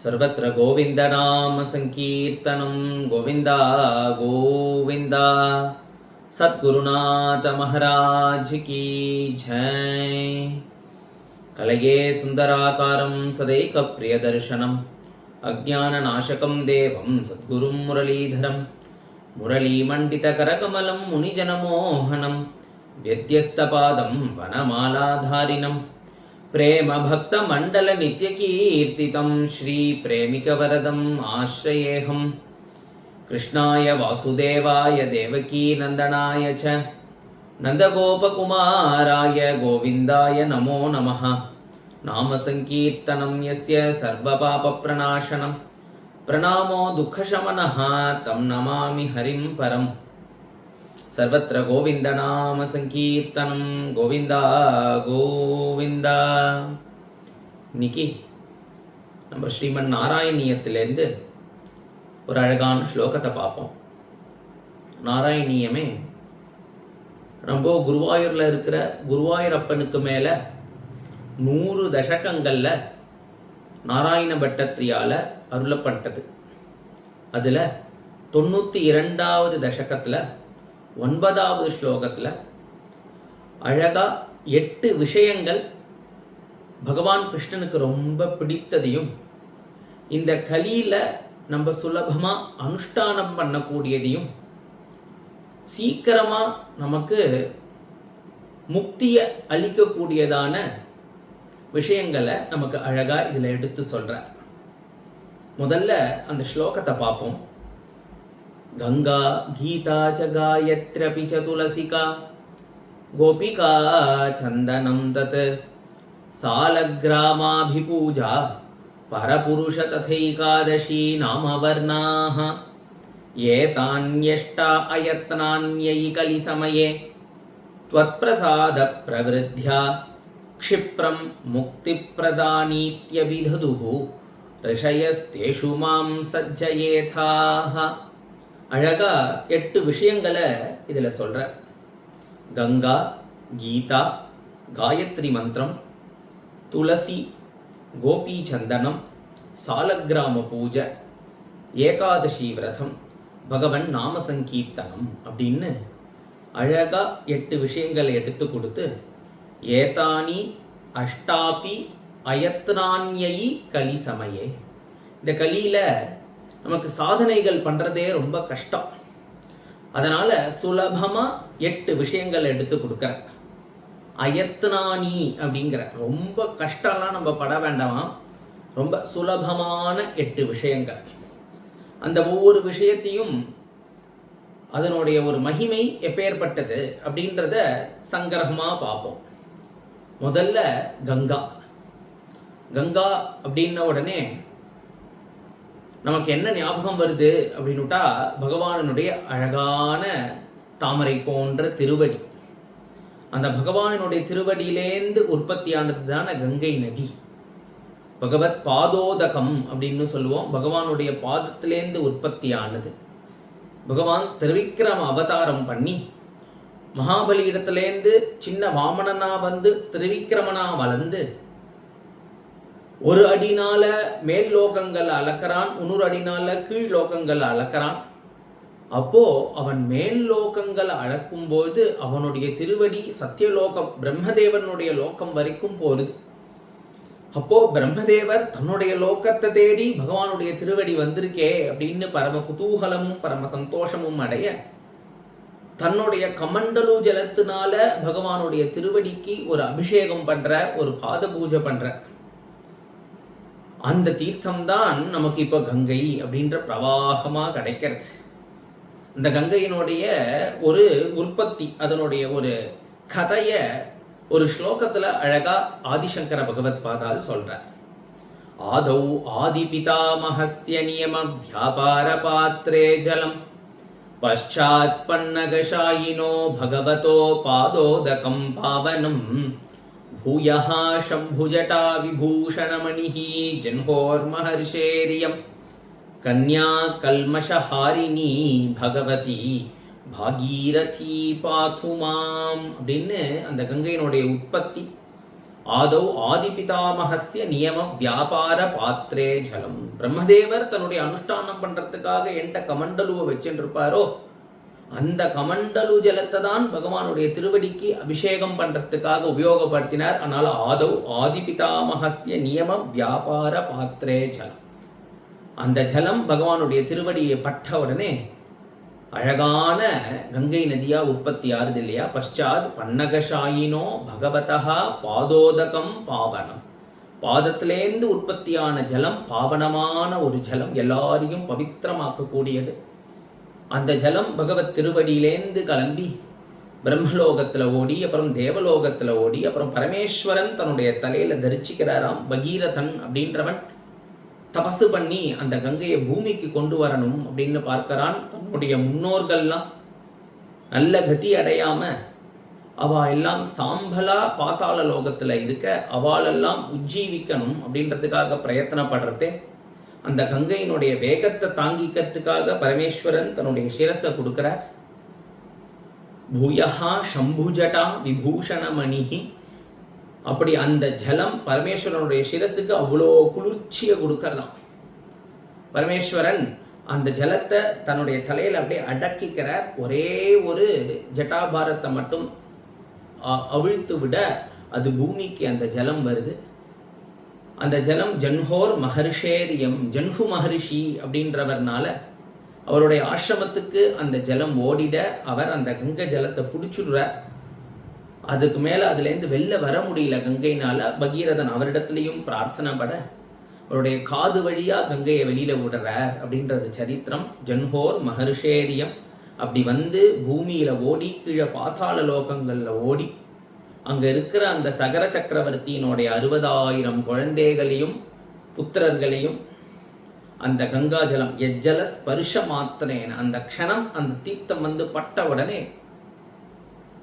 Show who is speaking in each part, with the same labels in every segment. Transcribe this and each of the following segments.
Speaker 1: सर्वत्र गोविन्दनाम संकीर्तनं गोविन्दा गोविन्दा। सद्गुरुनाथ महाराज की जय। कलये सुन्दराकारं सदैकप्रियदर्शनम् अज्ञाननाशकं देवं सद्गुरुं मुरलीधरं मुरलीमण्डितकरकमलं मुनिजनमोहनं व्यत्यस्तपादं वनमालाधारिणं प्रेम भक्त मंडल नित्य कीर्तितं श्री प्रेमिकवरदम् आश्रयेऽहम्। कृष्णाय वासुदेवाय देवकी नंदनाय च नंदगोपकुमाराय गोविन्दाय नमो नमः। नाम संकीर्तनं यस्य सर्वपापप्रणाशनं प्रणामो दुःखशमनः तं नमामि हरिं परम्। सर्वत्र गोविन्दनाम संकीर्तनं गोविन्दा गोविन्दा। இன்னைக்கு நம்ம ஸ்ரீமன் நாராயணியத்திலேருந்து ஒரு அழகான ஸ்லோகத்தை பார்ப்போம். நாராயணியமே ரொம்ப குருவாயூரில் இருக்கிற குருவாயூரப்பனுக்கு மேலே 100 தசகங்களில் நாராயண பட்டத்திரியால் அருளப்பட்டது. அதில் 92வது தசகத்தில் 9வது ஸ்லோகத்தில் அழகா 8 விஷயங்கள் பகவான் கிருஷ்ணனுக்கு ரொம்ப பிடித்ததையும் இந்த கலியில நம்ம சுலபமா அனுஷ்டானம் பண்ணக்கூடியதையும் சீக்கிரமா நமக்கு முக்தியை அளிக்கக்கூடியதான விஷயங்களை நமக்கு அழகா இதுல எடுத்து சொல்ற. முதல்ல அந்த ஸ்லோகத்தை பார்ப்போம். गंगा गीता च गायत्र्यपि च तुलसिका गोपिका चंदनं तत् सालग्रामाभिपूजा परपुरुष तथैकादशी नामवर्णाः एतान्यष्टा अयत्नान्यै कलिसमये त्वत्प्रसाद प्रवृद्ध्या क्षिप्रं मुक्तिप्रदानीत्यभिदधुः ऋषयस्तेषु मां सज्जयेथाः. அழகா 8 விஷயங்களை இதில் சொல்ற. கங்கா, கீதா, காயத்ரி மந்திரம், துளசி, கோபி சந்தனம், சாலக்கிராம பூஜை, ஏகாதசி விரதம், பகவன் நாம சங்கீர்த்தனம் அப்படின்னு அழகா 8 விஷயங்களை எடுத்து கொடுத்து ஏதானி அஷ்டாபி அயத்னான்யை கலி சமயே. இந்த கலியில நமக்கு சாதனைகள் பண்ணுறதே ரொம்ப கஷ்டம். அதனால் சுலபமாக 8 விஷயங்கள் எடுத்து கொடுக்குற. அயத்னானி அப்படிங்கிற ரொம்ப கஷ்டம்லாம் நம்ம பட வேண்டாமா, ரொம்ப சுலபமான 8 விஷயங்கள். அந்த ஒவ்வொரு விஷயத்தையும் அதனுடைய ஒரு மகிமை எப்பேற்பட்டது அப்படின்றத சங்கிரகமாக பார்ப்போம். முதல்ல கங்கா. கங்கா அப்படின்ன உடனே நமக்கு என்ன ஞாபகம் வருது அப்படின்னுட்டா பகவானுடைய அழகான தாமரை போன்ற திருவடி. அந்த பகவானுடைய திருவடியிலேந்து உற்பத்தியானது தான கங்கை நதி. பகவத் பாதோதகம் அப்படின்னு சொல்லுவோம். பகவானுடைய பாதத்திலேந்து உற்பத்தியானது. பகவான் திருவிக்கிரம அவதாரம் பண்ணி மகாபலி இடத்துலேருந்து சின்ன வாமனனா வந்து திருவிக்கிரமனா வளர்ந்து ஒரு அடினால மேல் லோகங்கள் அளக்கிறான், 100 அடினால கீழ் லோகங்கள் அளக்கிறான். அப்போ அவன் மேல் லோகங்கள் அளக்கும்போது அவனுடைய திருவடி சத்தியலோகம் பிரம்மதேவனுடைய லோகம் வரைக்கும் போகுது. அப்போ பிரம்மதேவர் தன்னுடைய லோகத்தை தேடி பகவானுடைய திருவடி வந்திருக்கே அப்படின்னு பரம குதூகலமும் பரம சந்தோஷமும் அடைய தன்னுடைய கமண்டலு ஜலத்தினால பகவானுடைய திருவடிக்கு ஒரு அபிஷேகம் பண்ற, ஒரு பாத பூஜை பண்ற. அந்த தீர்த்தம் தான் நமக்கு இப்போ கங்கை அப்படின்ற பிரவாகமாக கிடைக்கிறது. இந்த கங்கையினுடைய ஒரு உற்பத்தி, அதனுடைய ஒரு கதையை ஒரு ஸ்லோகத்தில் அழகா ஆதிசங்கர பகவத் பாதால் சொல்றார். ஆதௌ ஆதி பிதாமஹஸ்ய நியம வியாபார பாத்ரே ஜலம் பశ్చాத் பன்னகஷாயினோ பகவதோ பாதோதகம் பாவனம் भूयः शम्भुजटा विभूषणमणिः जन्होर्महर्षेरियं कन्या कल्मषहारिणी भगवती பாகீரதி பாத்துமாம் அப்படின்னு அந்த கங்கையினுடைய உற்பத்தி, ஆதௌ ஆதிபிதாமகஸ்ய நியம வியாபார பாத்திரே ஜலம். பிரம்மதேவர் தன்னுடைய அனுஷ்டானம் பண்றதுக்காக என்கிட்ட கமண்டலுவை வச்சுருப்பாரோ அந்த கமண்டலு ஜலத்தை தான் பகவானுடைய திருவடிக்கு அபிஷேகம் பண்றதுக்காக உபயோகப்படுத்தினார். அதனால ஆதௌ ஆதிபிதாமகஸ்ய நியம வியாபார பாத்திரே ஜலம். அந்த ஜலம் பகவானுடைய திருவடியை பட்ட உடனே அழகான கங்கை நதியா உற்பத்தி ஆறுது இல்லையா. பశ్చాத் பன்னகஷாயினோ பகவதா பாதோதகம் பாவனம். பாதத்திலேந்து உற்பத்தியான ஜலம் பாவனமான ஒரு ஜலம், எல்லாரையும் பவித்திரமாக்கக்கூடியது. அந்த ஜலம் பகவத் திருவடியிலேந்து கிளம்பி பிரம்மலோகத்தில் ஓடி, அப்புறம் தேவலோகத்தில் ஓடி, அப்புறம் பரமேஸ்வரன் தன்னுடைய தலையில தரிச்சிக்கிறாராம். பகீரதன் அப்படின்றவன் தபசு பண்ணி அந்த கங்கையை பூமிக்கு கொண்டு வரணும் அப்படின்னு பார்க்கிறான். தன்னுடைய முன்னோர்கள்லாம் நல்ல கதி அடையாம அவா எல்லாம் சாம்பலா பாதாள லோகத்துல இருக்க அவாளெல்லாம் உஜ்ஜீவிக்கணும் அப்படின்றதுக்காக பிரயத்தனப்படுறதே. அந்த கங்கையினுடைய வேகத்தை தாங்கிக்கிறதுக்காக பரமேஸ்வரன் தன்னுடைய சிரஸை கொடுக்கிறார். பூயஹா சம்புஜடா விபூஷணமணிஹி. அப்படி அந்த ஜலம் பரமேஸ்வரனுடைய சிரசுக்கு அவ்வளோ குளிர்ச்சியை கொடுக்கறதாம். பரமேஸ்வரன் அந்த ஜலத்தை தன்னுடைய தலையில் அப்படியே அடக்கிக்கிறார். ஒரே ஒரு ஜட்டாபாரத்தை மட்டும் அவிழ்த்து விட அது பூமிக்கு அந்த ஜலம் வருது. அந்த ஜலம் ஜன்ஹோர் மகர்ஷேரியம், ஜன்ஹு மகர்ஷி அப்படின்றவர்னால அவருடைய ஆசிரமத்துக்கு அந்த ஜலம் ஓடிட அவர் அந்த கங்கை ஜலத்தை பிடிச்சுடுறார். அதுக்கு மேலே அதுலேருந்து வெளில வர முடியல கங்கைனால. பகீரதன் அவரிடத்துலையும் பிரார்த்தனை பட அவருடைய காது வழியாக கங்கையை வெளியில விடுறார் அப்படின்றது சரித்திரம். ஜன்ஹோர் மகர்ஷேரியம். அப்படி வந்து பூமியில ஓடி கீழே பாதாள லோகங்கள்ல ஓடி அங்க இருக்கிற அந்த சகர சக்கரவர்த்தியினுடைய 60,000 குழந்தைகளையும் புத்திரர்களையும் அந்த கங்கா ஜலம் எஜ்ஜல ஸ்பர்ஷ மாத்திரேன அந்த க்ஷணம் அந்த தீர்த்தம் வந்து பட்ட உடனே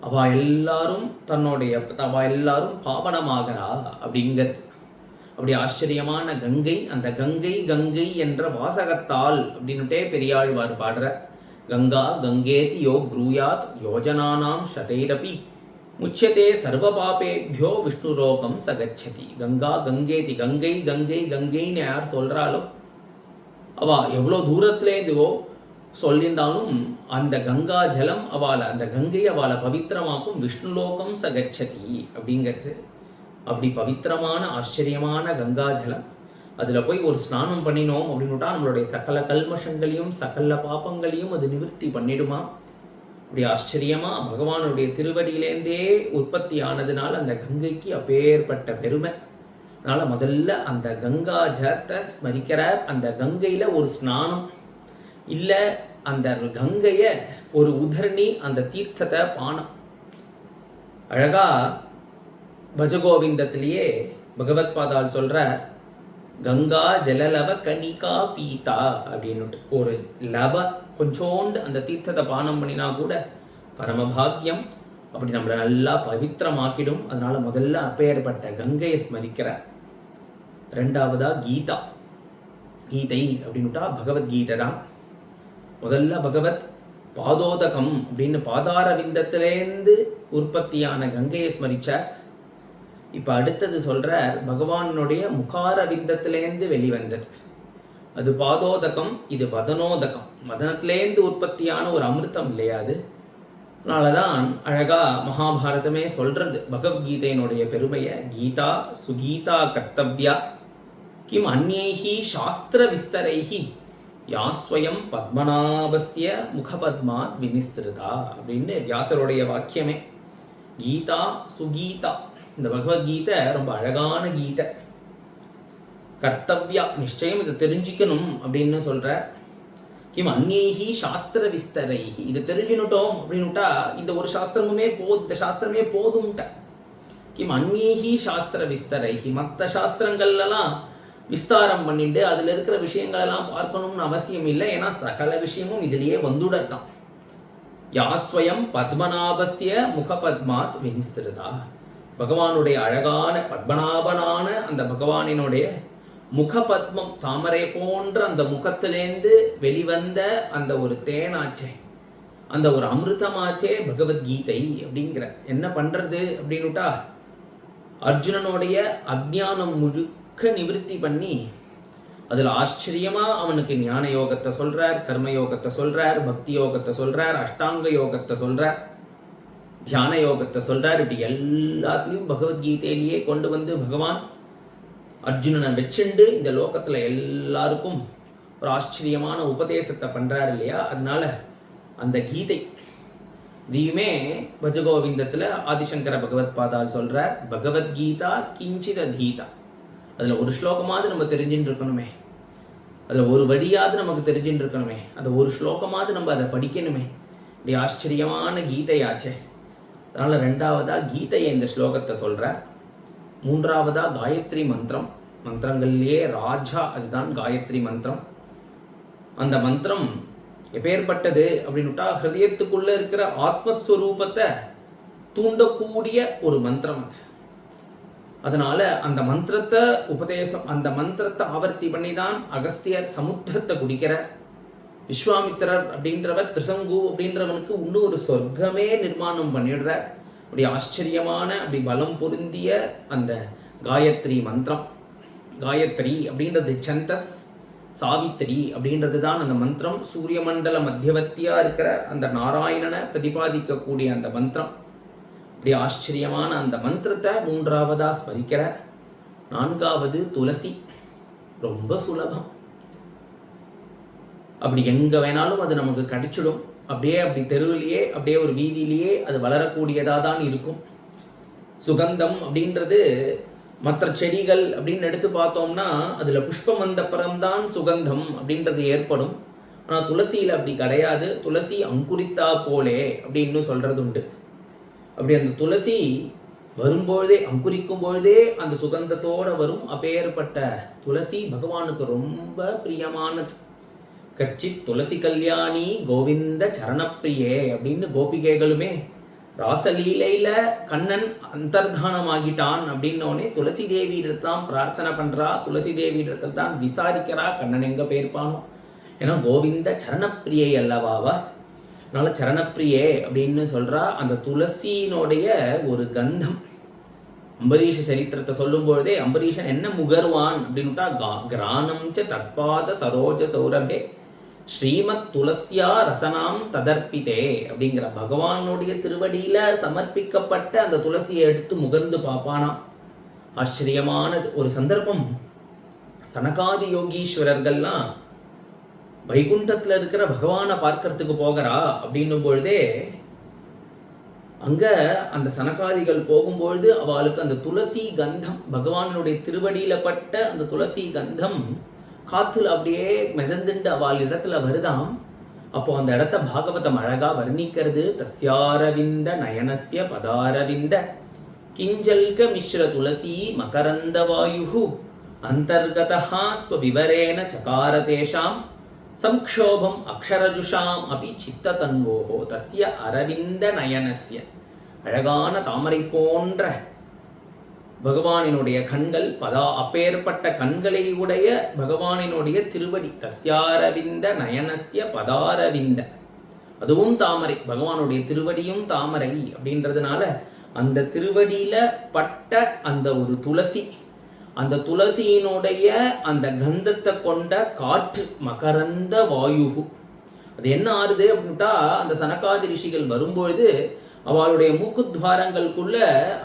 Speaker 1: அவ எல்லாரும் பாவனமாகறா அப்படிங்கிறது. அப்படி ஆச்சரியமான கங்கை. அந்த கங்கை கங்கை என்ற வாசகத்தால் அப்படின்னுட்டே பெரியாழ்வார் பாடுற கங்கா கங்கேதி யோ ப்ரூயாத் யோஜனானாம் சதைரபி முச்சதே சர்வ பாபேபியோ விஷ்ணுலோகம் சகச்சதி. கங்கா கங்கேதி, கங்கை கங்கை கங்கைன்னு யார் சொல்றாளோ அவ எவ்வளோ தூரத்துலேருந்தோ சொல்லியிருந்தாலும் அந்த கங்கா ஜலம் அவளை, அந்த கங்கை அவளை பவித்திரமாக்கும். விஷ்ணுலோகம் சகச்சதி அப்படிங்கிறது. அப்படி பவித்திரமான ஆச்சரியமான கங்கா ஜலம். அதில் போய் ஒரு ஸ்நானம் பண்ணினோம் அப்படின்னுட்டா நம்மளுடைய சகல கல்மஷங்களையும் சகல பாப்பங்களையும் அது நிவர்த்தி பண்ணிடுமா. அப்படி ஆச்சரியமா பகவானுடைய திருவடியிலேருந்தே உற்பத்தி ஆனதுனால அந்த கங்கைக்கு அப்பேற்பட்ட பெருமை. அதனால முதல்ல அந்த கங்கா ஜலத்தை ஸ்மரிக்கிறார். அந்த கங்கையில ஒரு ஸ்நானம் இல்லை, அந்த கங்கைய ஒரு உதரணி, அந்த தீர்த்தத்தை பானம். அழகா பஜகோவிந்தத்திலேயே பகவத் பாதால் சொல்ற கங்கா ஜலலவ கனிகா பீதா அப்படின்னுட்டு ஒரு லவ கொஞ்சோண்டு அந்த தீர்த்தத்தை பானம் பண்ணினா கூட பரமபாகியம். அப்படி நம்மளை நல்லா பவித்திரமாக்கிடும். அதனால முதல்ல அப்பேற்பட்ட கங்கையை ஸ்மரிக்கிற. ரெண்டாவதா கீதா. கீதை அப்படின்னுட்டா பகவத்கீதை தான். முதல்ல பகவத் பாதோதகம் அப்படின்னு பாதாரவிந்தத்திலேருந்து உற்பத்தியான கங்கையை ஸ்மரிச்சார். இப்போ அடுத்தது சொல்றார் பகவானுடைய முகாரவிந்தத்திலேருந்து வெளிவந்தது அது பாதோதகம், இது வதனோதகம். வதனத்திலேருந்து உற்பத்தியான ஒரு அமிர்தம் இல்லையா அது. அதனாலதான் அழகா மகாபாரதமே சொல்றது பகவத்கீதையினுடைய பெருமையை. கீதா சுகீதா கர்த்தவ்யா கிம் அந்நைஹி சாஸ்திர விஸ்தரைஹி யாஸ்வயம் பத்மநாபஸ்ய முகபத்மாத் வினிஸ்ருதா அப்படின்னு வியாசருடைய வாக்கியமே. கீதா சுகீதா, இந்த பகவத்கீதை ரொம்ப அழகான கீதை. கர்த்தவ்யா, நிச்சயம் இதை தெரிஞ்சுக்கணும் அப்படின்னு சொல்ற. கிம் அந்நைஹி சாஸ்திர விஸ்தரைஹி, இதை தெரிஞ்சுனுட்டோம் அப்படின்னுட்டா இந்த ஒரு சாஸ்திரமுமே இந்த சாஸ்திரமே போதும்ட்ட. கிம் அந்நைஹி சாஸ்திர விஸ்தரைஹி, மற்ற சாஸ்திரங்கள்லாம் விஸ்தாரம் பண்ணிட்டு அதில் இருக்கிற விஷயங்களெல்லாம் பார்க்கணும்னு அவசியம் இல்லை. ஏன்னா சகல விஷயமும் இதிலேயே வந்துடத்தான். யாஸ்வயம் பத்மநாபஸ்ய முகபத்மாத் வினிஸ்ருதா, பகவானுடைய அழகான பத்மநாபனான அந்த பகவானினுடைய முகபத்மம், தாமரை போன்ற அந்த முகத்திலேந்து வெளிவந்த அந்த ஒரு தேனாச்சே, அந்த ஒரு அமிர்தமாச்சே பகவத்கீதை அப்படிங்கிற. என்ன பண்றது அப்படின்னுட்டா அர்ஜுனனுடைய அஜ்ஞானம் முழுக்க நிவர்த்தி பண்ணி அதில் ஆச்சரியமா அவனுக்கு ஞான யோகத்தை சொல்றார், கர்ம யோகத்தை சொல்றார், பக்தி யோகத்தை சொல்றார், அஷ்டாங்க யோகத்தை சொல்றார், தியான யோகத்தை சொல்றார். இப்படி எல்லாத்தையும் பகவத்கீதையிலேயே கொண்டு வந்து பகவான் அர்ஜுனனை வச்சுண்டு இந்த லோகத்துல எல்லாருக்கும் ஒரு ஆச்சரியமான உபதேசத்தை பண்றாரு இல்லையா. அதனால அந்த கீதை இதையுமே பஜகோவிந்தத்துல ஆதிசங்கர பகவத் பாதால் சொல்றார், பகவத்கீதா கிஞ்சித கீதா. அதுல ஒரு ஸ்லோகமாவது நம்ம தெரிஞ்சுட்டு இருக்கணுமே, அதுல ஒரு வழியாவது நமக்கு தெரிஞ்சுட்டு இருக்கணுமே, அந்த ஒரு ஸ்லோகமாவது நம்ம அதை படிக்கணுமே. இது ஆச்சரியமான கீதையாச்சே. அதனால ரெண்டாவதா கீதையை இந்த ஸ்லோகத்தை சொல்ற. மூன்றாவதா காயத்ரி மந்திரம், மந்திரங்கள்லேயே ராஜா அதுதான் காயத்ரி மந்திரம். அந்த மந்திரம் எப்பேற்பட்டது அப்படின்னுட்டா ஹிருதயத்துக்குள்ள இருக்கிற ஆத்மஸ்வரூபத்தை தூண்டக்கூடிய ஒரு மந்திரம் அது. அதனால அந்த மந்திரத்தை உபதேசம், அந்த மந்திரத்தை ஆவர்த்தி பண்ணி தான் அகஸ்தியர் சமுத்திரத்தை குடிக்கிற. விஸ்வாமித்திரர் அப்படின்றவர் திரிசங்கு அப்படின்றவனுக்கு இன்னும் ஒரு சொர்க்கமே நிர்மாணம் பண்ணிடுற. அப்படி ஆச்சரியமான அப்படி பலம் பொருந்திய அந்த காயத்ரி மந்திரம். காயத்ரி அப்படின்றது சந்தஸ், சாவித்திரி அப்படின்றது தான் அந்த மந்திரம். சூரிய மண்டல மத்தியவர்த்தியா இருக்கிற அந்த நாராயணனை பிரதிபாதிக்கக்கூடிய அந்த மந்திரம். இப்படி ஆச்சரியமான அந்த மந்திரத்தை மூன்றாவதா ஸ்மரிக்கிற. நான்காவது துளசி, ரொம்ப சுலபம். அப்படி எங்க வேணாலும் அது நமக்கு கிடைச்சிடும். அப்படியே அப்படி தெருவிலேயே அப்படியே ஒரு வீதியிலேயே அது வளரக்கூடியதாக தான் இருக்கும். சுகந்தம் அப்படின்றது மற்ற செடிகள் அப்படின்னு எடுத்து பார்த்தோம்னா அதில் புஷ்பம் வந்த பிறம்தான் சுகந்தம் அப்படின்றது ஏற்படும். ஆனால் துளசியில் அப்படி கிடையாது. துளசி அங்குரித்தா போலே அப்படின்னு சொல்றது உண்டு. அப்படி அந்த துளசி வரும்பொழுதே, அங்குரிக்கும் பொழுதே அந்த சுகந்தத்தோட வரும். அப்பேற்பட்ட துளசி பகவானுக்கு ரொம்ப பிரியமானது. கச்சித் துளசி கல்யாணி கோவிந்த சரணப்பிரியே அப்படின்னு கோபிகைகளுமே ராசலீலையில கண்ணன் அந்தர்தானம் ஆகிட்டான் அப்படின்னோடனே துளசி தேவியிடத்தான் பிரார்த்தனை பண்றா, துளசி தேவியிடத்தில் தான் விசாரிக்கிறா கண்ணன் எங்க போயிருப்பானோ. ஏன்னா கோவிந்த சரணப்பிரியை அல்லவாவா. அதனால சரணப்பிரியே அப்படின்னு சொல்றா. அந்த துளசியினுடைய ஒரு கந்தம், அம்பரீஷ சரித்திரத்தை சொல்லும் பொழுதே அம்பரீஷன் என்ன முகர்வான் அப்படின்னுட்டா, கிரானம் ச தற்பாத சரோஜ சௌரபே ஸ்ரீமத் துளசியா ரசனாம் ததர்ப்பிதே அப்படிங்கிற பகவானுடைய திருவடியில சமர்ப்பிக்கப்பட்ட அந்த துளசியை எடுத்து முகர்ந்து பார்ப்பானாம். ஆச்சரியமானது. ஒரு சந்தர்ப்பம் சனகாதி யோகீஸ்வரர்கள்லாம் வைகுண்டத்துல இருக்கிற பகவானை பார்க்கறதுக்கு போகிறா அப்படின்னும் பொழுதே அங்க அந்த சனகாதிகள் போகும்பொழுது அவளுக்கு அந்த துளசி கந்தம், பகவானுடைய திருவடியில பட்ட அந்த துளசி கந்தம் காத்துல அப்படியே மிதந்துண்டு அவள் இடத்துல வருதாம். அப்போ அந்த இடத்த பாகவதம் அழகா வர்ணிக்கிறது. தஸ்யாரவிந்த நயனஸ்ய பதாரவிந்த கிஞ்சல்க மிஸ்ர துளசி மகரந்த வாயு அந்தர்கதஹா ஸ்வவிவரேன சகாரதேஷாம் சம்க்ஷோபம் அக்ஷரஜுஷாம் அபி சித்ததன்வோஹோ தஸ்ய அரவிந்த நயனஸ்ய. அழகான தாமரை போன்ற பகவானினுடைய கண்கள், அப்பேற்பட்ட கண்களை உடைய பகவானினுடைய திருவடி. தஸ்யாரவிந்த நயனஸ்ய பதாரவிந்த, அதுவும் தாமரை, பகவானுடைய திருவடியும் தாமரை அப்படின்றதுனால அந்த திருவடியில பட்ட அந்த ஒரு துளசி, அந்த துளசியினுடைய அந்த கந்தத்தை கொண்ட காற்று மகரந்த வாயு. அது என்ன ஆறுது அப்படின்ட்டா, அந்த சனகாதி ரிஷிகள் வரும்பொழுது அவளுடைய மூக்குத்வாரங்களுக்குள்ள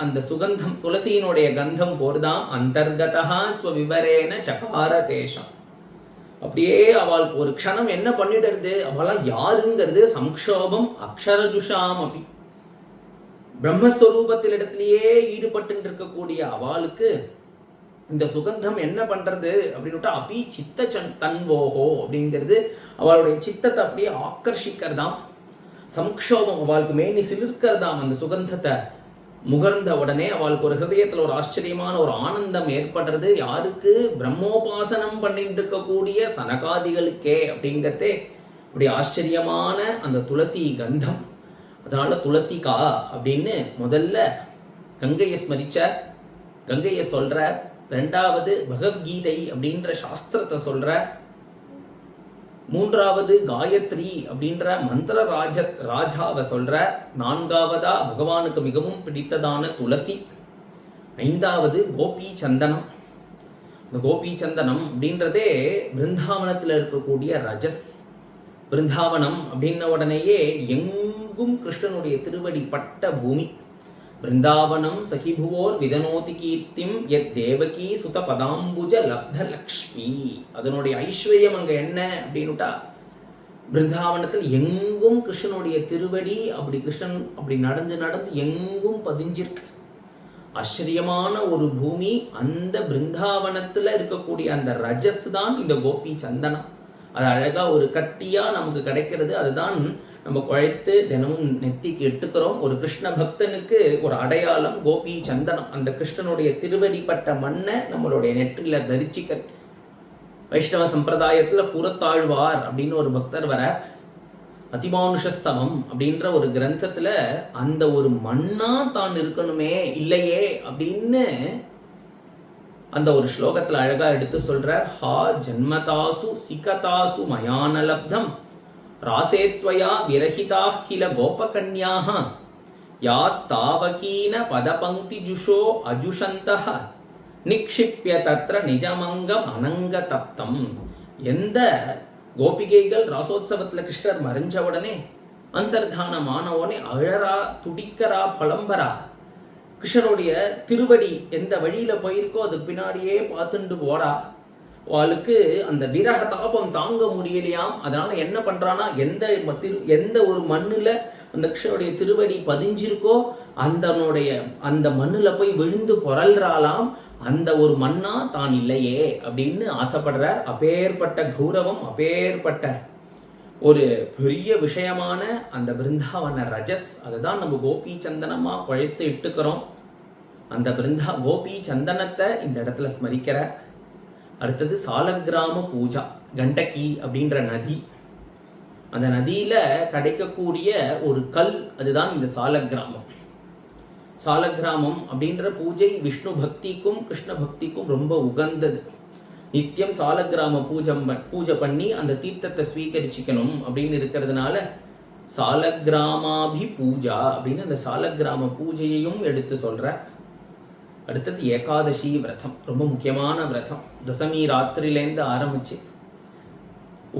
Speaker 1: அந்த சுகந்தம், துளசியினுடைய கந்தம் போர்தான். அந்தர்கதஹா ஸ்வவிவரேன சகார தேசம். அப்படியே அவளுக்கு ஒரு க்ஷணம் என்ன பண்ணிடுறது, அவளாம் யாருங்கிறது சம்க்ஷோபம் அக்ஷரஜுஷாம் அப்படி பிரம்மஸ்வரூபத்தில் இடத்திலேயே ஈடுபட்டு இருக்கக்கூடிய அவளுக்கு இந்த சுகந்தம் என்ன பண்றது அப்படின்னுட்டா, அப்பி சித்த தன்வோஹோ அப்படிங்கிறது அவளுடைய சித்தத்தை அப்படியே ஆக்கர்ஷிக்கிறதாம். சம்க்ஷோபம், அவளுக்கு மேனி சிலிர்க்கிறதாம். அந்த சுகந்தத்தை முகர்ந்த உடனே அவளுக்கு ஒரு ஹிருதயத்தில் ஒரு ஆச்சரியமான ஒரு ஆனந்தம் ஏற்படுறது. யாருக்கு? பிரம்மோபாசனம் பண்ணிட்டு இருக்கக்கூடிய சனகாதிகளுக்கே அப்படிங்கிறதே அப்படி ஆச்சரியமான அந்த துளசி கந்தம். அதனால துளசிகா அப்படின்னு முதல்ல கங்கையை ஸ்மரிச்ச, கங்கையை சொல்ற. ரெண்டாவது பகவத்கீதை அப்படின்ற சாஸ்திரத்தை சொல்ற. மூன்றாவது காயத்ரி அப்படின்ற மந்திர ராஜாவை சொல்ற. நான்காவதா பகவானுக்கு மிகவும் பிடித்ததான துளசி. ஐந்தாவது கோபி சந்தனம். இந்த கோபி சந்தனம் அப்படின்றதே பிருந்தாவனத்தில் இருக்கக்கூடிய ரஜஸ். பிருந்தாவனம் அப்படின்ன உடனேயே எங்கும் கிருஷ்ணனுடைய திருவடி பட்ட பூமி. பிருந்தாவனம் சகிபுவோர் விதனோதி கீர்த்திம் எத் தேவகி சுத பதாம்புஜ லப்த லக்ஷ்மி. அதனுடைய ஐஸ்வர்யம் அங்கே என்ன அப்படின்னுட்டா, பிருந்தாவனத்தில் எங்கும் கிருஷ்ணனுடைய திருவடி அப்படி கிருஷ்ணன் அப்படி நடந்து நடந்து எங்கும் பதிஞ்சிருக்கு. ஆச்சரியமான ஒரு பூமி. அந்த பிருந்தாவனத்தில் இருக்கக்கூடிய அந்த ரஜஸ் தான் இந்த கோபி சந்தனம். அது அழகா ஒரு கட்டியா நமக்கு கிடைக்கிறது. அதுதான் நம்ம குழைத்து தினமும் நெத்திக்கு இட்டுக்கிறோம். ஒரு கிருஷ்ண பக்தனுக்கு ஒரு அடையாளம் கோபி சந்தனம். அந்த கிருஷ்ணனுடைய திருவடிப்பட்ட மண்ணை நம்மளுடைய நெற்றில தரிச்சிக்கிறது. வைஷ்ணவ சம்பிரதாயத்துல புறத்தாழ்வார் அப்படின்னு ஒரு பக்தர் வர, அதிமானுஷஸ்தவம் அப்படின்ற ஒரு கிரந்தத்துல அந்த ஒரு மண்ணா தான் இருக்கணுமே இல்லையே அப்படின்னு அந்த ஒரு ஸ்லோகத்துல அழகா எடுத்து சொல்றார். ஹா ஜன்மதாசு சிகதாசு மயானலப்தம் ராசேத்வயா விரஹிதாः கில கோபகன்யாः யாஸ்தாவகீன பதபங்கி ஜுஷோ அஜுஷந்தः நிக்ஷிப்ய தத்ர நிஜமங்கம் அனங்க தப்தம். எந்த கோபிகைகள் ராசோத்சவத்தில் கிருஷ்ணர் மறைஞ்ச உடனே அந்தர்தானமானவனே அழறா, துடிக்கரா, பழம்பரா. கிருஷ்ணருடைய திருவடி எந்த வழியில போயிருக்கோ அதுக்கு பின்னாடியே பார்த்துண்டு போறா. அவளுக்கு அந்த விரக தாபம் தாங்க முடியலையாம். அதனால என்ன பண்றானா, எந்த ஒரு மண்ணுல அந்த கிருஷ்ணனுடைய திருவடி பதிஞ்சிருக்கோ அந்த மண்ணுல போய் விழுந்து புரள்றாளாம். அந்த ஒரு மண்ணா தான் இல்லையே அப்படின்னு ஆசைப்படுறார். அப்பேற்பட்ட கௌரவம், அப்பேற்பட்ட ஒரு பெரிய விஷயமான அந்த பிருந்தாவன ரஜஸ், அதுதான் நம்ம கோபி சந்தனமா குழைத்து இட்டுக்கிறோம். அந்த கோபி சந்தனத்தை இந்த இடத்துல ஸ்மரிக்கிற. அடுத்தது சாலக்கிராம பூஜா. கண்டகி அப்படின்ற நதி, அந்த நதியில கிடைக்கக்கூடிய ஒரு கல், அதுதான் இந்த சாலக்கிராமம். சாலக்கிராமம் அப்படின்ற பூஜை விஷ்ணு பக்திக்கும் கிருஷ்ண பக்திக்கும் ரொம்ப உகந்தது. நித்தியம் சாலக்கிராம பூஜை பண்ணி அந்த தீர்த்தத்தை ஸ்வீகரிச்சிக்கணும் அப்படின்னு இருக்கிறதுனால சாலக்கிராமாபி பூஜா அப்படின்னு அந்த சாலக்கிராம பூஜையையும் எடுத்து சொல்ற. அடுத்தது ஏகாதசி விரதம், ரொம்ப முக்கியமான விரதம். தசமி ராத்திரிலேருந்து ஆரம்பிச்சு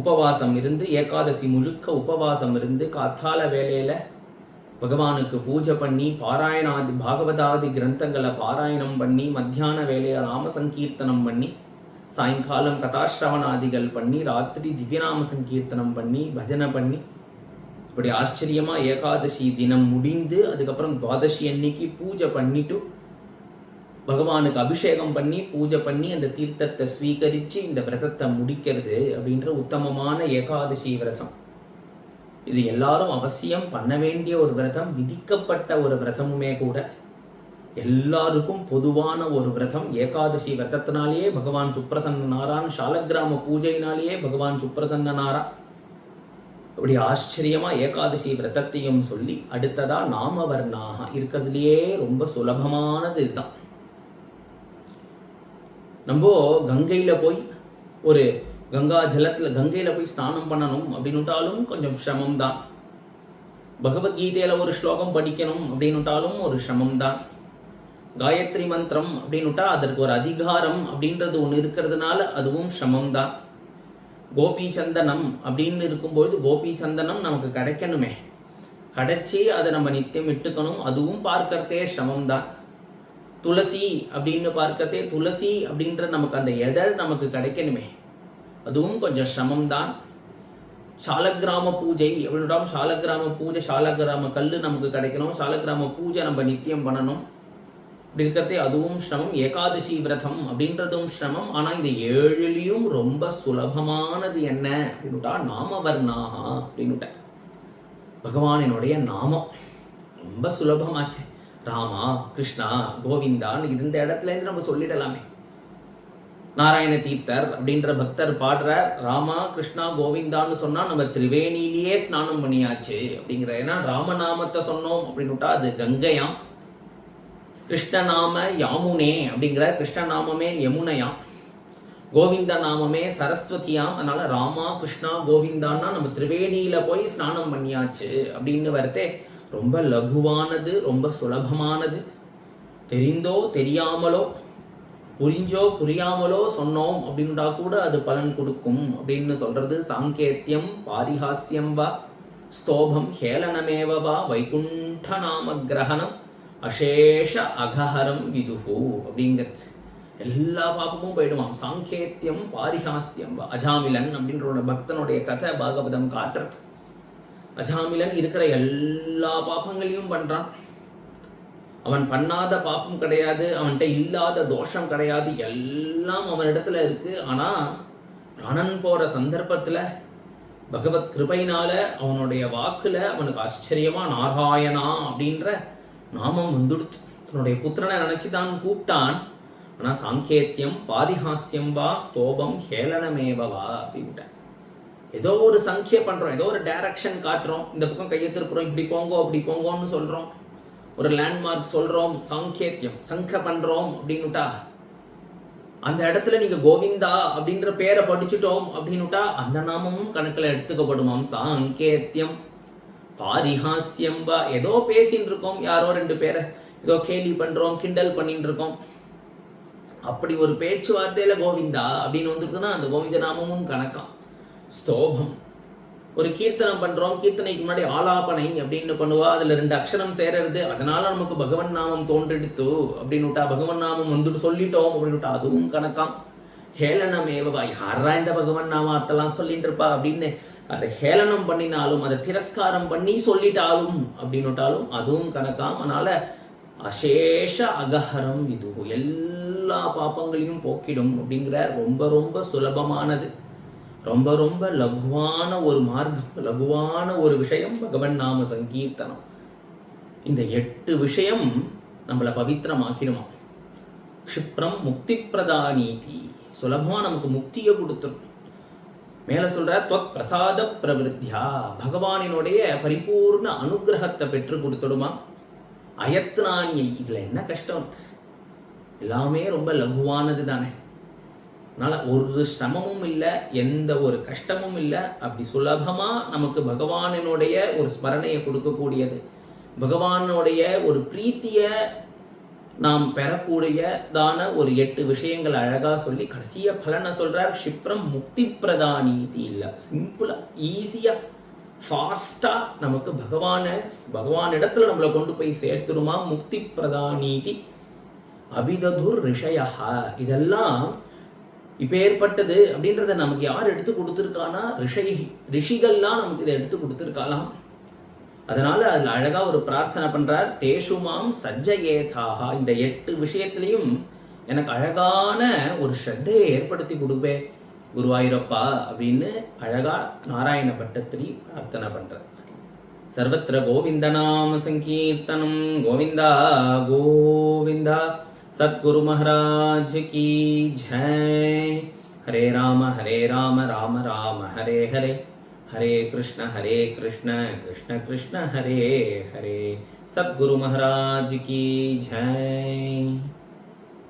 Speaker 1: உபவாசம் இருந்து ஏகாதசி முழுக்க உபவாசம் இருந்து காத்தால வேலையில பகவானுக்கு பூஜை பண்ணி பாராயணாதி பாகவதாதி கிரந்தங்களை பாராயணம் பண்ணி மத்தியான வேலையில நாம சங்கீர்த்தனம் பண்ணி சாயங்காலம் கதாசிரவணாதிகள் பண்ணி ராத்திரி திவ்யநாம சங்கீர்த்தனம் பண்ணி பஜனை பண்ணி இப்படி ஆச்சரியமா ஏகாதசி தினம் முடிந்து அதுக்கப்புறம் துவாதசி அன்னைக்கு பூஜை பண்ணிட்டு பகவானுக்கு அபிஷேகம் பண்ணி பூஜை பண்ணி அந்த தீர்த்தத்தை ஸ்வீகரித்து இந்த விரதத்தை முடிக்கிறது அப்படின்ற உத்தமமான ஏகாதசி விரதம். இது எல்லாரும் அவசியம் பண்ண வேண்டிய ஒரு விரதம், விதிக்கப்பட்ட ஒரு விரதமுமே கூட. எல்லாருக்கும் பொதுவான ஒரு விரதம் ஏகாதசி விரதத்தினாலேயே பகவான் சுப்ரசன்னனாரான், சாலக்கிராம பூஜையினாலேயே பகவான் சுப்ரசன்னனாரா. அப்படி ஆச்சரியமா ஏகாதசி விரதத்தையும் சொல்லி அடுத்ததா நாமவர்ணாக இருக்கிறதுலையே ரொம்ப சுலபமானது இதுதான். நம்ம கங்கையில் போய் ஒரு கங்கா ஜலத்தில் கங்கையில் போய் ஸ்நானம் பண்ணணும் அப்படின்னுட்டாலும் கொஞ்சம் சிரமம் தான். பகவத்கீதையில் ஒரு ஸ்லோகம் படிக்கணும் அப்படின்னுட்டாலும் ஒரு சிரமம் தான். காயத்ரி மந்திரம் அப்படின்னுட்டா அதற்கு ஒரு அதிகாரம் அப்படின்றது ஒன்று இருக்கிறதுனால அதுவும் சிரமம் தான். கோபி சந்தனம் அப்படின்னு இருக்கும்போது கோபி சந்தனம் நமக்கு கிடைக்கணுமே, கிடைச்சி அதை நம்ம நித்தியம் இட்டுக்கணும், அதுவும் பார்க்கறதே சிரமம் தான். துளசி அப்படின்னு பார்க்கறதே துளசி அப்படின்ற நமக்கு அந்த எதழ் நமக்கு கிடைக்கணுமே, அதுவும் கொஞ்சம் சிரமம் தான். சாலக்கிராம பூஜை அப்படின்னா சாலக்கிராம பூஜை, சாலக்கிராம கல் நமக்கு கிடைக்கணும், சாலக்கிராம பூஜை நம்ம நித்தியம் பண்ணணும். இப்படி இருக்கிறதே அதுவும் சிரமம். ஏகாதசி விரதம் அப்படின்றதும் சிரமம். ஆனால் இந்த 7லையும் ரொம்ப சுலபமானது என்ன அப்படின்னுட்டா நாமவர்ணாகா அப்படின்னுட்ட பகவானினுடைய நாமம் ரொம்ப சுலபமாச்சு. ராமா, கிருஷ்ணா, கோவிந்தான்னு இந்த இடத்துல இருந்து நம்ம சொல்லிடலாமே. நாராயண தீர்த்தர் அப்படின்ற பக்தர் பாடுறார், ராமா கிருஷ்ணா கோவிந்தான்னு சொன்னா நம்ம திரிவேணியிலேயே ஸ்நானம் பண்ணியாச்சு அப்படிங்கிற. ஏன்னா ராமநாமத்தை சொன்னோம் அப்படின்னுட்டா அது கங்கையாம், கிருஷ்ணநாம யாமுனே அப்படிங்கிற கிருஷ்ணநாமமே யமுனையாம், கோவிந்த நாமமே சரஸ்வதியாம். அதனால ராமா கிருஷ்ணா கோவிந்தான்னா நம்ம திரிவேணியில போய் ஸ்நானம் பண்ணியாச்சு அப்படின்னு வரத்தே ரொம்ப லகுவானது, ரொம்ப சுலபமானது. தெரிந்தோ தெரியாமலோ புரிஞ்சோ புரியாமலோ சொன்னோம் அப்படின்டா கூட அது பலன் கொடுக்கும் அப்படின்னு சொல்றது. சாங்கேத்தியம் பாரிஹாஸ்யம் வா ஸ்தோபம் ஹேளனமேவா வைகுண்ட நாம கிரகணம் அசேஷ அகஹரம் விதுஹு அப்படிங்கிறது. எல்லா பாப்பமும் போயிடுவான். சாங்கேத்தியம் பாரிஹாஸ்யம் வா. அஜாமிலன் அப்படின்ற பக்தனுடைய கதை பாகவதம் காட்டுறது. அஜாமிலன் இருக்கிற எல்லா பாப்பங்களையும் பண்றான். அவன் பண்ணாத பாப்பம் கிடையாது, அவன்கிட்ட இல்லாத தோஷம் கிடையாது, எல்லாம் அவனிடத்துல இருக்கு. ஆனா பிராணன் போற சந்தர்ப்பத்துல பகவத் கிருபையினால அவனுடைய வாக்குல அவனுக்கு ஆச்சரியமா நாராயணா அப்படின்ற நாமம் வந்துடுத்து. தன்னுடைய புத்திரனை நினைச்சுதான் கூப்பிட்டான். ஆனா சாங்கேத்தியம் பாரிஹாஸ்யம் வா ஸ்தோபம் ஹேளனமேவா அப்படின்ட்டான். ஏதோ ஒரு சங்கிய பண்றோம், ஏதோ ஒரு டைரக்ஷன் காட்டுறோம், இந்த பக்கம் கையை திருப்புறோம், இப்படி போங்கோ அப்படி போங்கோன்னு சொல்றோம், ஒரு லேண்ட்மார்க் சொல்றோம், சாங்கேத்தியம் சங்க பண்றோம் அப்படின்னுட்டா அந்த இடத்துல நீங்க கோவிந்தா அப்படின்ற பேரை படிச்சுட்டோம் அப்படின்னுட்டா அந்த நாமமும் கணக்குல எடுத்துக்கப்படுமாம். சாங்கேத்தியம் பாரிஹாஸ்யம் வா. ஏதோ பேசின்னு இருக்கோம், யாரோ ரெண்டு பேரை ஏதோ கேலி பண்றோம், கிண்டல் பண்ணிட்டு இருக்கோம், அப்படி ஒரு பேச்சுவார்த்தையில கோவிந்தா அப்படின்னு வந்துருக்குன்னா அந்த கோவிந்த நாமமும் கணக்காம். ஸ்தோபம் ஒரு கீர்த்தனம் பண்றோம், கீர்த்தனைக்கு முன்னாடி ஆலாபனை அப்படின்னு பண்ணுவா, அதுல 2 அக்ஷரம் சேரறது, அதனால நமக்கு பகவன் நாமம் தோன்றெடுத்து அப்படின்னுட்டா பகவன் நாமம் வந்துட்டு சொல்லிட்டோம் அப்படின்னுட்டா அதுவும் கணக்காம். ஹேளனமேவா. யாரா இந்த பகவன் நாமத்தெல்லாம் சொல்லிட்டு இருப்பா அப்படின்னு அதை ஹேளனம் பண்ணினாலும் அதை திரஸ்காரம் பண்ணி சொல்லிட்டாலும் அப்படின்னுட்டாலும் அதுவும் கணக்காம். அதனால அசேஷ அகஹரம் விது, எல்லா பாப்பங்களையும் போக்கிடும் அப்படிங்கிற ரொம்ப ரொம்ப சுலபமானது, ரொம்ப ரொம்ப லகுவான ஒரு மார்க்கம், லகுவான ஒரு விஷயம் பகவன் நாம சங்கீர்த்தனம். இந்த 8 விஷயம் நம்மளை பவித்திரமாக்கிடுமா. க்ஷிப்ரம் முக்தி பிரதானீதி, சுலபமா நமக்கு முக்தியை கொடுத்துரும். மேல சொல்ற துவத் பிரசாத பிரவிருத்தியா, பகவானினுடைய பரிபூர்ண அனுகிரகத்தை பெற்று கொடுத்துடுமா. அயத்னான்யை, இதுல என்ன கஷ்டம் இருக்கு, எல்லாமே ரொம்ப லகுவானது தானே. அதனால ஒரு சிரமமும் இல்லை, எந்த ஒரு கஷ்டமும் இல்லை, அப்படி சுலபமா நமக்கு பகவானினுடைய ஒரு ஸ்மரணையை கொடுக்கக்கூடியது, பகவானுடைய ஒரு பிரீத்திய நாம் பெறக்கூடியதான ஒரு 8 விஷயங்கள் அழகா சொல்லி கடைசிய பலனை சொல்றார். க்ஷிப்ரம் முக்தி பிரதானீதி. இல்ல, சிம்பிளா ஈஸியா ஃபாஸ்டா நமக்கு பகவான் இடத்துல நம்மளை கொண்டு போய் சேர்த்துருமா. முக்தி பிரதானீதி அபிததுர் ரிஷயா. இதெல்லாம் இப்போ ஏற்பட்டது அப்படின்றத நமக்கு யார் எடுத்து கொடுத்துருக்கானா, ரிஷிகள்லாம் நமக்கு இதை எடுத்து கொடுத்துருக்கலாம். அதனால அதில் அழகா ஒரு பிரார்த்தனை பண்றார். தேஷுமாம் சஜ்ஜயேதாஹா, இந்த 8 விஷயத்திலையும் எனக்கு அழகான ஒரு ஸ்ரத்தையை ஏற்படுத்தி கொடுப்பே குருவாயூரப்பா அப்படின்னு அழகா நாராயண பட்டத்திரி பிரார்த்தனை பண்றார். சர்வத்திர கோவிந்தநாம சங்கீர்த்தனம். கோவிந்தா கோவிந்தா. सद्गुरु महाराज की जय. हरे राम राम राम हरे हरे, हरे कृष्ण कृष्ण कृष्ण हरे हरे. सद्गुरु महाराज की जय.